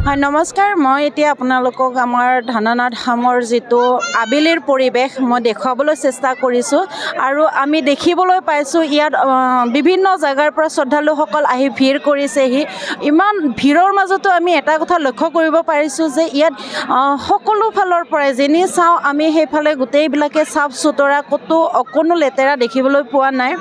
হয় নমস্কাৰ, মই এতিয়া আপোনালোকক আমাৰ ধানানাথ ধামৰ যিটো আবেলিৰ পৰিৱেশ মই দেখুৱাবলৈ চেষ্টা কৰিছোঁ আৰু আমি দেখিবলৈ পাইছোঁ ইয়াত বিভিন্ন জেগাৰ পৰা শ্ৰদ্ধালুসকল আহি ভিৰ কৰিছেহি। ইমান ভিৰৰ মাজতো আমি এটা কথা লক্ষ্য কৰিব পাৰিছোঁ যে ইয়াত সকলো ফালৰ পৰাই যেনি চাওঁ আমি সেইফালে গোটেইবিলাকে চাফ চুতৰা, ক'তো অকণো লেতেৰা দেখিবলৈ পোৱা নাই।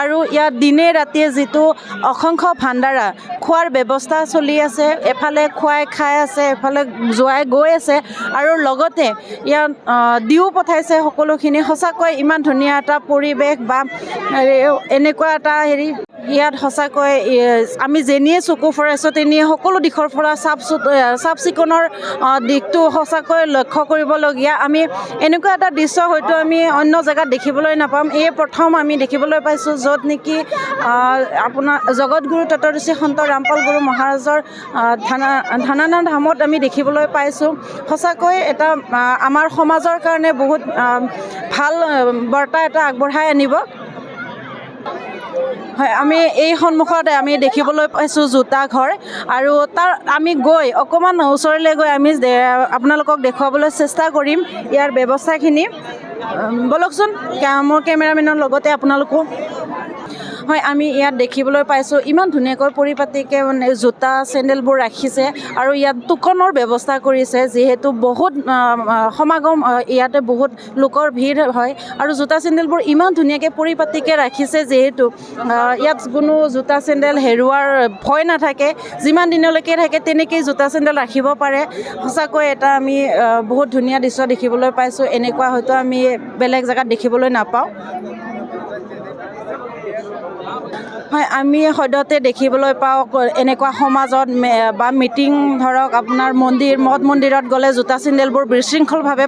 আৰু ইয়াত দিনে ৰাতিয়ে যিটো অসংখ্য ভাণ্ডাৰা খোৱাৰ ব্যৱস্থা চলি আছে, এফালে খুৱাই খাই আছে, এফালে যোৱাই গৈ আছে আৰু লগতে ইয়াত দিও পঠাইছে সকলোখিনি। সঁচাকৈ ইমান ধুনীয়া এটা পৰিৱেশ বা এনেকুৱা এটা ইয়াত সঁচাকৈ আমি যেনিয়ে চকু ফুৰাইছোঁ তেনিয়ে সকলো দিশৰ পৰা চাফ চিকুণৰ দিশটো সঁচাকৈ লক্ষ্য কৰিবলগীয়া। আমি এনেকুৱা এটা দৃশ্য হয়তো আমি অন্য জেগাত দেখিবলৈ নাপাম। এই প্ৰথম আমি দেখিবলৈ পাইছোঁ য'ত নেকি আপোনাৰ জগতগুৰু তত্ত্বদৰ্শী সন্ত ৰামপাল গুৰু মহাৰাজৰ ধানানাথ ধামত আমি দেখিবলৈ পাইছোঁ। সঁচাকৈ এটা আমাৰ সমাজৰ কাৰণে বহুত ভাল বাৰ্তা এটা আগবঢ়াই আনিব। হয়, আমি এই সন্মুখত আমি দেখিবলৈ পাইছোঁ জোতা ঘৰ আৰু তাৰ আমি গৈ অকণমান ওচৰলৈ গৈ আমি আপোনালোকক দেখুৱাবলৈ চেষ্টা কৰিম ইয়াৰ ব্যৱস্থাখিনি। বলকচোন মোৰ কেমেৰামেনৰ লগতে আপোনালোকো। হয়, আমি ইয়াত দেখিবলৈ পাইছোঁ ইমান ধুনীয়াকৈ পৰিপাটিকৈ মানে জোতা চেণ্ডেলবোৰ ৰাখিছে আৰু ইয়াত টোকনৰ ব্যৱস্থা কৰিছে, যিহেতু বহুত সমাগম ইয়াতে বহুত লোকৰ ভিৰ হয় আৰু জোতা চেণ্ডেলবোৰ ইমান ধুনীয়াকৈ পৰিপাটিকৈ ৰাখিছে যিহেতু ইয়াত কোনো জোতা চেণ্ডেল হেৰুৱাৰ ভয় নাথাকে। যিমান দিনলৈকে থাকে তেনেকেই জোতা চেণ্ডেল ৰাখিব পাৰে। সঁচাকৈ এটা আমি বহুত ধুনীয়া দৃশ্য দেখিবলৈ পাইছোঁ, এনেকুৱা হয়তো আমি বেলেগ জেগাত দেখিবলৈ নাপাওঁ। হয়, আমি সদ্যহতে দেখিবলৈ পাওঁ এনেকুৱা সমাজত বা মিটিং ধৰক আপোনাৰ মঠ মন্দিৰত গ'লে জোতা চেণ্ডেলবোৰ বিশৃংখলভাৱে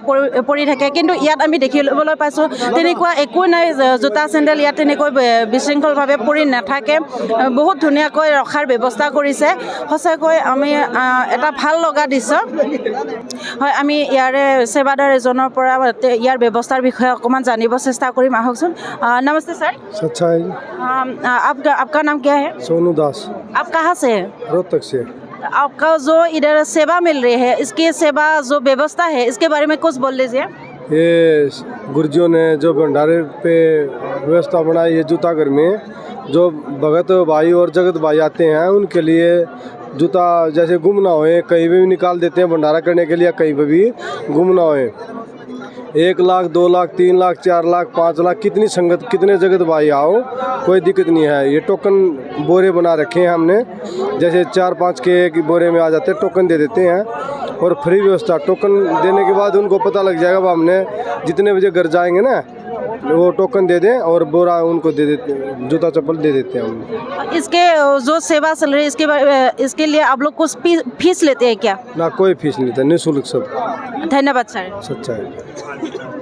পৰি থাকে, কিন্তু ইয়াত আমি দেখিবলৈ পাইছোঁ তেনেকুৱা একো নাই। জোতা চেণ্ডেল ইয়াত তেনেকৈ বিশৃংখলভাৱে পৰি নাথাকে, বহুত ধুনীয়াকৈ ৰখাৰ ব্যৱস্থা কৰিছে। সঁচাকৈ আমি এটা ভাল লগা দৃশ্য। হয়, আমি ইয়াৰে সেৱাদাৰ এজনৰ পৰা ইয়াৰ ব্যৱস্থাৰ বিষয়ে অকণমান জানিব চেষ্টা কৰিম, আহকচোন। নমস্ते सर। अच्छा है। आपका नाम क्या है? सोनू दास। आप कहाँ से हैं? रोहतक से। आपका जो इधर सेवा मिल रही है, इसकी सेवा जो व्यवस्था है इसके बारे में कुछ बोल लीजिए। ये गुरुजियों ने जो भंडारे पे व्यवस्था बनाई है जूता घर में, जो भगत भाई और जगत भाई आते हैं उनके लिए जूता जैसे गुम ना होए, कहीं भी निकाल देते हैं भंडारा करने के लिए, कहीं पे भी गुम ना होए। 1 लाख 2 लाख 3 लाख 4 लाख 5 लाख कितने जगत भाई आओ, कोई दिक्कत नहीं है। ये टोकन बोरे बना रखे हैं हमने, जैसे 4-5 के एक बोरे में आ जाते हैं, टोकन दे देते हैं और फ्री व्यवस्था। टोकन देने के बाद उनको पता लग जाएगा, वो हमने जितने बजे घर जाएंगे ना वो टोकन दे दें और बोरा उनको दे देते, जूता चप्पल दे देते हैं हम। इसके जो सेवा चल रही है इसके लिए आप लोग कुछ फीस लेते हैं क्या? ना, कोई फीस नहीं था, निःशुल्क सब। धन्यवाद सर। सच्चा है।